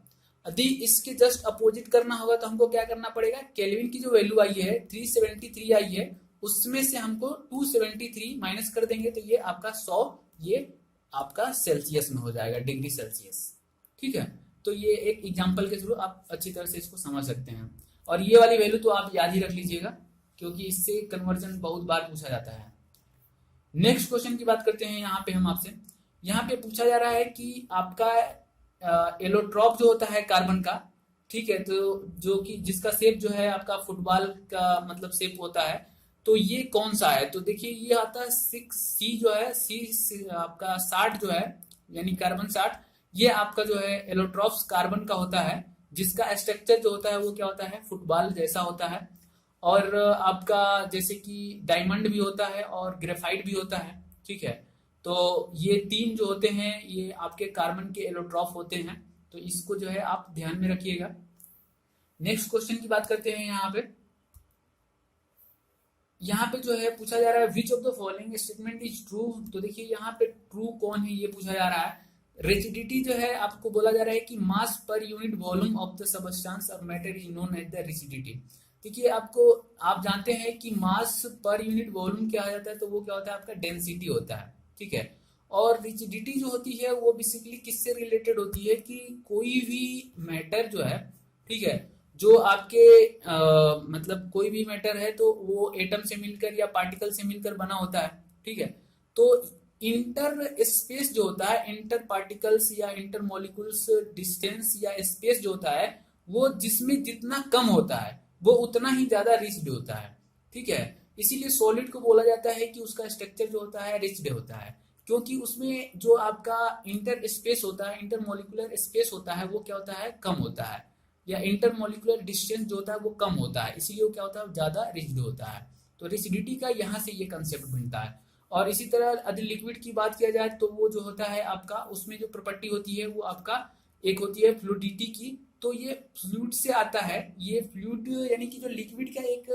यदि इसके जस्ट अपोजिट करना होगा तो हमको क्या करना पड़ेगा, केल्विन की जो वैल्यू आई है 373 आई है, उसमें से हमको 273 माइनस कर देंगे तो ये आपका 100, ये आपका सेल्सियस में हो जाएगा, डिग्री सेल्सियस, ठीक है। तो ये एक एग्जांपल के थ्रू आप अच्छी तरह से इसको समझ सकते हैं, और ये वाली वैल्यू तो आप याद ही रख लीजिएगा क्योंकि इससे कन्वर्जन बहुत बार पूछा जाता है। नेक्स्ट क्वेश्चन की बात करते हैं यहाँ पे हम आपसे। यहाँ पे पूछा जा रहा है कि आपका एलोट्रॉप जो होता है कार्बन का, ठीक है, तो जो कि जिसका शेप जो है आपका फुटबॉल का मतलब शेप होता है, तो ये कौन सा है, तो देखिए ये आता है 6C जो है, सी आपका 60 जो है, यानी कार्बन 60, ये आपका जो है एलोट्रॉप्स कार्बन का होता है, जिसका स्ट्रक्चर जो होता है वो क्या होता है, फुटबॉल जैसा होता है। और आपका जैसे कि डायमंड भी होता है और ग्रेफाइट भी होता है, ठीक है। तो ये तीन जो होते हैं ये आपके कार्बन के एलोट्रॉप होते हैं, तो इसको जो है आप ध्यान में रखिएगा। नेक्स्ट क्वेश्चन की बात करते हैं यहाँ पे जो है पूछा जा रहा है विच of the following statement is true, तो देखिए यहाँ पे ट्रू कौन है ये पूछा जा रहा है। रिजिडिटी जो है आपको बोला जा रहा है कि mass per unit volume of the substance और matter is known as the rigidity. देखिए आप जानते हैं कि मास पर यूनिट वॉल्यूम क्या हो जाता है, तो वो क्या होता है आपका डेंसिटी होता है, ठीक है। और रिजिडिटी जो होती है वो बेसिकली किससे रिलेटेड होती है कि कोई भी मैटर जो है, ठीक है, जो आपके मतलब कोई भी मैटर है तो वो एटम से मिलकर या पार्टिकल से मिलकर बना होता है, ठीक है। तो इंटर स्पेस जो होता है, इंटर पार्टिकल्स या इंटर मॉलिक्यूल्स डिस्टेंस या स्पेस जो होता है, वो जिसमें जितना कम होता है वो उतना ही ज्यादा रिच्ड होता है, ठीक है। इसीलिए सॉलिड को बोला जाता है कि उसका स्ट्रक्चर जो होता है रिच्ड होता है, क्योंकि उसमें जो आपका इंटर स्पेस होता है, इंटर मॉलिक्यूलर स्पेस होता है, वो क्या होता है कम होता है, या इंटर मॉलिक्यूलर डिस्टेंस जो होता है वो कम होता है, इसीलिए वो क्या होता है ज्यादा रिजिड होता है। तो रिजिडिटी का यहाँ से ये कंसेप्ट बनता है। और इसी तरह यदि लिक्विड की बात किया जाए तो वो जो होता है आपका, उसमें जो प्रॉपर्टी होती है वो आपका एक होती है फ्लूइडिटी की, तो ये फ्लूइड से आता है। ये फ्लूइड यानी कि जो लिक्विड का एक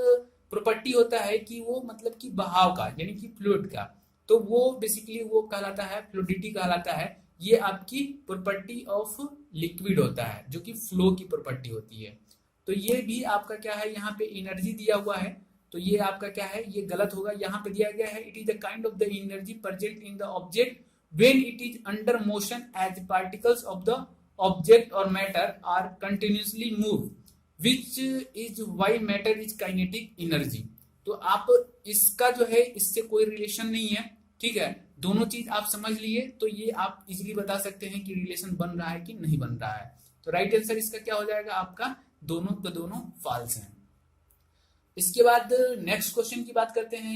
प्रॉपर्टी होता है कि वो मतलब कि बहाव का, यानी कि फ्लूइड का, तो वो बेसिकली वो कहलाता है फ्लूइडिटी कहलाता है। ये आपकी प्रॉपर्टी ऑफ लिक्विड होता है जो कि फ्लो की प्रॉपर्टी होती है। तो ये भी आपका क्या है, यहाँ पे एनर्जी दिया हुआ है, तो ये आपका क्या है, ये गलत होगा। यहाँ पे दिया गया है it is the kind of the energy present in the object when it is under motion as particles of the object और matter are continuously move which is why matter is kinetic energy. तो आप इसका जो है इससे कोई relation नहीं है, ठीक है। दोनों चीज आप समझ लिए तो ये आप इजीली बता सकते हैं कि रिलेशन बन रहा है कि नहीं बन रहा है। तो राइट आंसर इसका क्या हो जाएगा आपका, दोनों के दोनों फॉल्स हैं। इसके बाद नेक्स्ट क्वेश्चन की बात करते हैं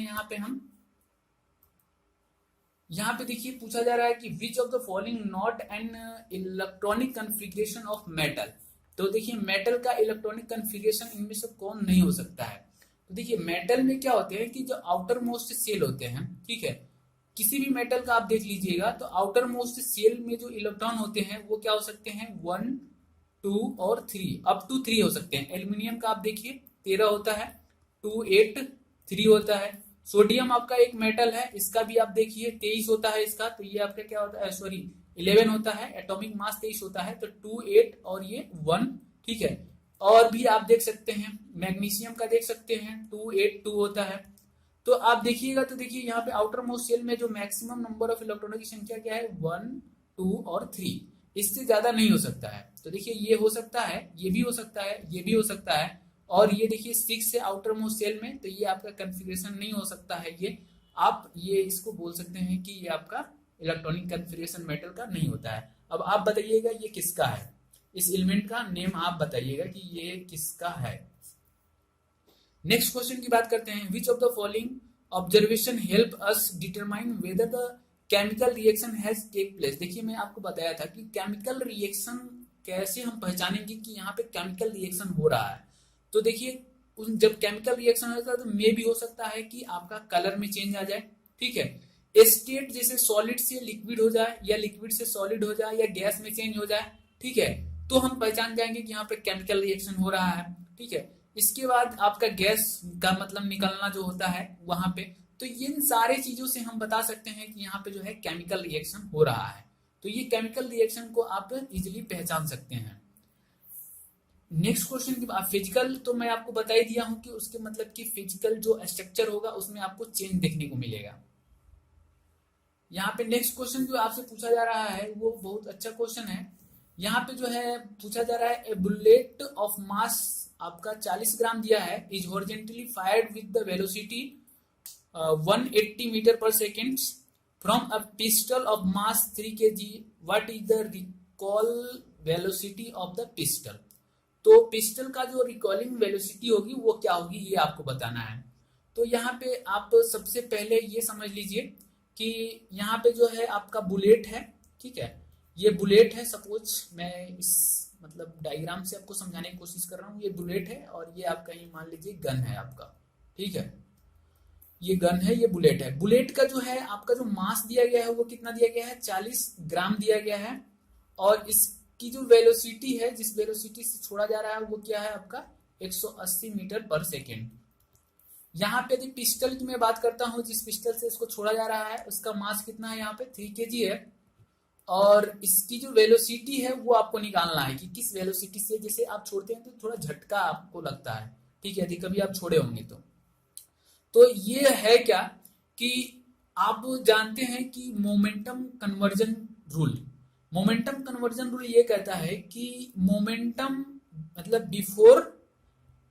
यहाँ पे देखिए पूछा जा रहा है कि विच of the following not an electronic configuration of metal. तो देखिए मेटल का इलेक्ट्रॉनिक कन्फिग्रेशन इनमें से कौन नहीं हो सकता है। तो देखिए मेटल में क्या होते हैं कि जो आउटर मोस्ट सेल होते हैं, ठीक है, किसी भी मेटल का आप देख लीजिएगा तो आउटर मोस्ट सेल में जो इलेक्ट्रॉन होते हैं वो क्या हो सकते हैं 1, 2 और 3, अप टू 3 हो सकते हैं। एल्यूमिनियम का आप देखिए 13 होता है, 2, 8, 3 होता है। सोडियम आपका एक मेटल है, इसका भी आप देखिए 23 होता है इसका, तो ये आपका क्या होता है, सॉरी 11 होता है, एटॉमिक मास 23 होता है, तो 2, 8 और ये 1, ठीक है। और भी आप देख सकते हैं, मैग्नीशियम का देख सकते हैं 2, 8, 2 होता है। तो आप देखिएगा तो देखिए यहाँ पे आउटर मोस्ट सेल में जो मैक्सिमम नंबर ऑफ इलेक्ट्रॉनों की संख्या क्या है 1, 2 और 3, इससे ज्यादा नहीं हो सकता है। तो देखिए ये हो सकता है, ये भी हो सकता है, ये भी हो सकता है, और ये देखिए 6 से आउटर मोस्ट सेल में, तो ये आपका कन्फिग्रेशन नहीं हो सकता है। ये आप ये इसको बोल सकते हैं कि ये आपका इलेक्ट्रॉनिक कन्फिग्रेशन मेटल का नहीं होता है। अब आप बताइएगा ये किसका है, इस एलिमेंट का नेम आप बताइएगा कि ये किसका है। नेक्स्ट क्वेश्चन की बात करते हैं, which of the following observation help us determine whether the chemical reaction has take place. देखिए मैं आपको बताया था कि केमिकल रिएक्शन कैसे हम पहचानेंगे कि यहाँ पे केमिकल रिएक्शन हो रहा है। तो देखिए जब केमिकल रिएक्शन होता है तो मे भी हो सकता है कि आपका कलर में चेंज आ जाए, ठीक है। स्टेट जैसे सॉलिड से लिक्विड हो जाए या लिक्विड से सॉलिड हो जाए या गैस में चेंज हो जाए, ठीक है। तो हम पहचान जाएंगे कि यहाँ पे केमिकल रिएक्शन हो रहा है। ठीक है, इसके बाद आपका गैस का मतलब निकलना जो होता है वहां पे, तो इन सारे चीजों से हम बता सकते हैं कि यहाँ पे जो है केमिकल रिएक्शन हो रहा है। तो ये केमिकल रिएक्शन को आप इजिली पहचान सकते हैं। नेक्स्ट क्वेश्चन की बात, फिजिकल तो मैं आपको बता ही दिया हूं कि उसके मतलब कि फिजिकल जो स्ट्रक्चर होगा उसमें आपको चेंज देखने को मिलेगा। यहाँ पे नेक्स्ट क्वेश्चन जो आपसे पूछा जा रहा है वो बहुत अच्छा क्वेश्चन है। यहाँ पे जो है पूछा जा रहा है, ए बुलेट ऑफ मास आपका 40 ग्राम दिया है, is horizontally fired with the velocity 180 metre per second from a pistol of mass 3 kg, what is the recoil velocity of the pistol. तो पिस्टल का जो रिकॉलिंग वेलोसिटी होगी वो क्या होगी ये आपको बताना है। तो यहाँ पे आप सबसे पहले ये समझ लीजिए कि यहाँ पे जो है आपका बुलेट है। ठीक है, ये बुलेट है, सपोज मैं इस मतलब डायग्राम से आपको समझाने की कोशिश कर रहा हूँ। ये बुलेट है और ये आपका ही मान लीजिए गन है आपका। ठीक है, ये गन है, ये बुलेट है। बुलेट का जो है आपका जो मास दिया गया है वो कितना दिया गया है, 40 ग्राम दिया गया है। और इसकी जो वेलोसिटी है, जिस वेलोसिटी से छोड़ा जा रहा है वो क्या है आपका 180 मीटर पर सेकेंड। यहाँ पे यदि पिस्टल की मैं बात करता हूँ, जिस पिस्टल से इसको छोड़ा जा रहा है उसका मास कितना है यहाँ पे 3 kg है। और इसकी जो वेलोसिटी है वो आपको निकालना है कि किस वेलोसिटी से, जैसे आप छोड़ते हैं तो थोड़ा झटका आपको लगता है। ठीक है, यदि कभी आप छोड़े होंगे तो ये है क्या कि आप जानते हैं कि momentum conversion rule, momentum conversion rule ये कहता है कि मोमेंटम मतलब बिफोर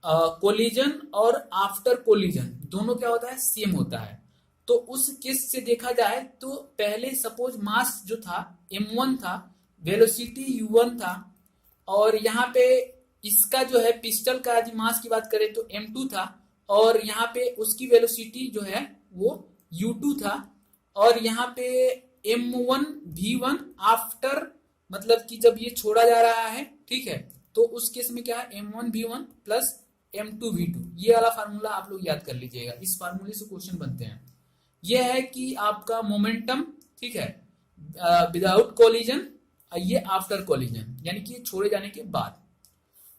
कोलिजन और आफ्टर कोलिजन दोनों क्या होता है, सेम होता है। तो उस केस से देखा जाए तो पहले सपोज मास जो था m1 था, वेलोसिटी u1 था, और यहाँ पे इसका जो है पिस्टल का यदि मास की बात करें तो m2 था, और यहाँ पे उसकी वेलोसिटी जो है वो u2 था। और यहाँ पे m1 v1 आफ्टर मतलब कि जब ये छोड़ा जा रहा है, ठीक है, तो उस केस में क्या है m1 v1 plus m2 v2। ये वाला फार्मूला आप लोग याद कर लीजिएगा, इस फार्मूले से क्वेश्चन बनते हैं। ये है कि आपका मोमेंटम, ठीक है, विदाउट कोलिजन, ये आफ्टर कोलिजन यानी कि छोड़े जाने के बाद।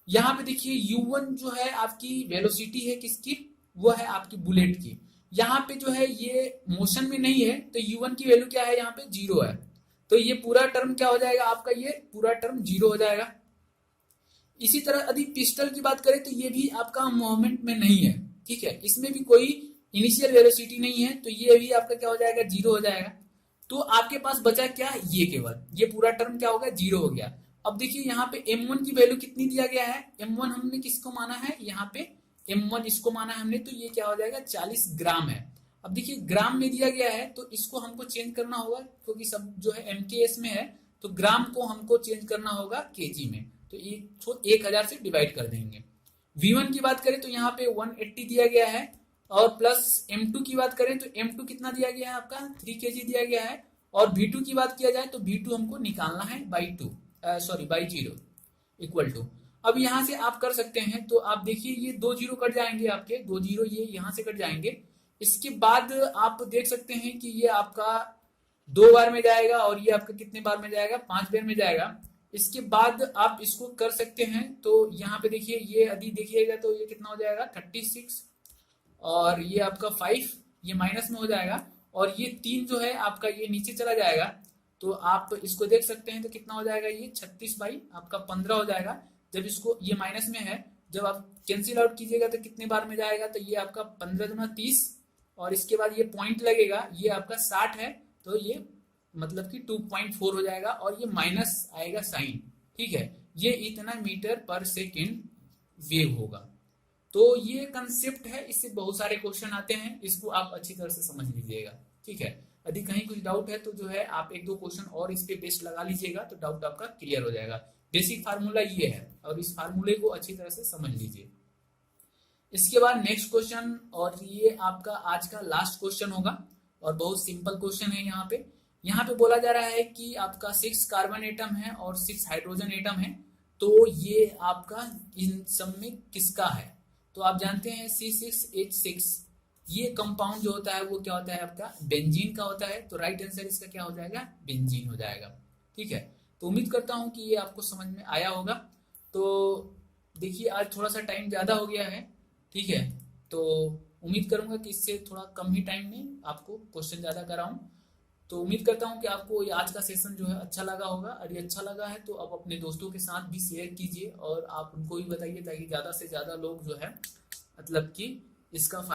यहाँ पे देखिए u1 जो है आपकी वेलोसिटी है किसकी, वो है आपकी बुलेट की। यहाँ पे जो है ये मोशन में नहीं है तो u1 की वैल्यू क्या है, यहाँ पे 0 है। तो ये पूरा टर्म क्या हो जाएगा आपका, ये पूरा टर्म 0 हो जाएगा। इसी तरह यदि पिस्टल की बात करें तो ये भी आपका मूवमेंट में नहीं है। ठीक है, इसमें भी कोई इनिशियल वेलोसिटी नहीं है, तो ये भी आपका क्या हो जाएगा, 0 हो जाएगा। तो आपके पास बचा क्या, ये केवल ये पूरा टर्म क्या हो गया, 0 हो गया। अब देखिए यहाँ पे m1 की वैल्यू कितनी दिया गया है, m1 हमने किसको माना है, यहाँ पे m1 इसको माना है हमने, तो ये क्या हो जाएगा 40 ग्राम है। अब देखिए ग्राम में दिया गया है तो इसको हमको चेंज करना होगा, क्योंकि सब जो है MKS में है, तो ग्राम को हमको चेंज करना होगा kg में। तो ये 1000 से डिवाइड कर देंगे। V1 की बात करें तो यहाँ पे 180 दिया गया है, और प्लस M2 की बात करें तो M2 कितना दिया गया है आपका 3 kg दिया गया है। और V2 की बात किया जाए तो V2 हमको निकालना है बाई 0 इक्वल टू। अब यहाँ से आप कर सकते हैं, तो आप देखिए ये 2 जीरो कट जाएंगे आपके, 2 जीरो ये यहाँ से कट जाएंगे। इसके बाद आप देख सकते हैं कि ये आपका 2 बार में जाएगा और ये आपका कितने बार में जाएगा, 5 बार में जाएगा। इसके बाद आप इसको कर सकते हैं, तो यहाँ पे देखिए ये यदि देखिएगा तो ये कितना हो जाएगा 36, और ये आपका 5 ये माइनस में हो जाएगा, और ये 3 जो है आपका ये नीचे चला जाएगा। तो आप इसको देख सकते हैं तो कितना हो जाएगा, ये 36 बाई आपका 15 हो जाएगा। जब इसको ये माइनस में है, जब आप कैंसिल आउट कीजिएगा तो कितने बार में जाएगा, तो ये आपका 15 दूना 30, और इसके बाद ये पॉइंट लगेगा, ये आपका 60 है, तो ये मतलब कि 2.4 हो जाएगा, और ये माइनस आएगा साइन। ठीक है, ये इतना मीटर पर सेकेंड वेव होगा। तो ये कंसेप्ट है, इससे बहुत सारे क्वेश्चन आते हैं, इसको आप अच्छी तरह से समझ लीजिएगा। ठीक है, यदि कहीं कुछ डाउट है तो जो है आप 1-2 क्वेश्चन और इस पे बेस्ट लगा लीजिएगा, तो डाउट आपका क्लियर हो जाएगा। बेसिक फार्मूला ये है, और इस फार्मूले को अच्छी तरह से समझ लीजिए। इसके बाद नेक्स्ट क्वेश्चन, और ये आपका आज का लास्ट क्वेश्चन होगा, और बहुत सिंपल क्वेश्चन है। यहाँ पे बोला जा रहा है कि आपका 6 कार्बन एटम है और 6 हाइड्रोजन एटम है, तो ये आपका इन सब में किसका है। तो आप जानते हैं C6H6 ये कंपाउंड जो होता है वो क्या होता है आपका बेंजीन का होता है, तो राइट आंसर इसका क्या हो जाएगा, बेंजीन हो जाएगा। ठीक है, तो उम्मीद करता हूँ कि ये आपको समझ में आया होगा। तो देखिए आज थोड़ा सा टाइम ज़्यादा हो गया है, ठीक है, तो उम्मीद करूंगा कि इससे थोड़ा कम ही टाइम में आपको क्वेश्चन ज़्यादा कराऊं। तो उम्मीद करता हूँ कि आपको ये आज का सेशन जो है अच्छा लगा होगा, और ये अच्छा लगा है तो आप अपने दोस्तों के साथ भी शेयर कीजिए और आप उनको भी बताइए, ताकि ज़्यादा से ज़्यादा लोग जो है मतलब कि इसका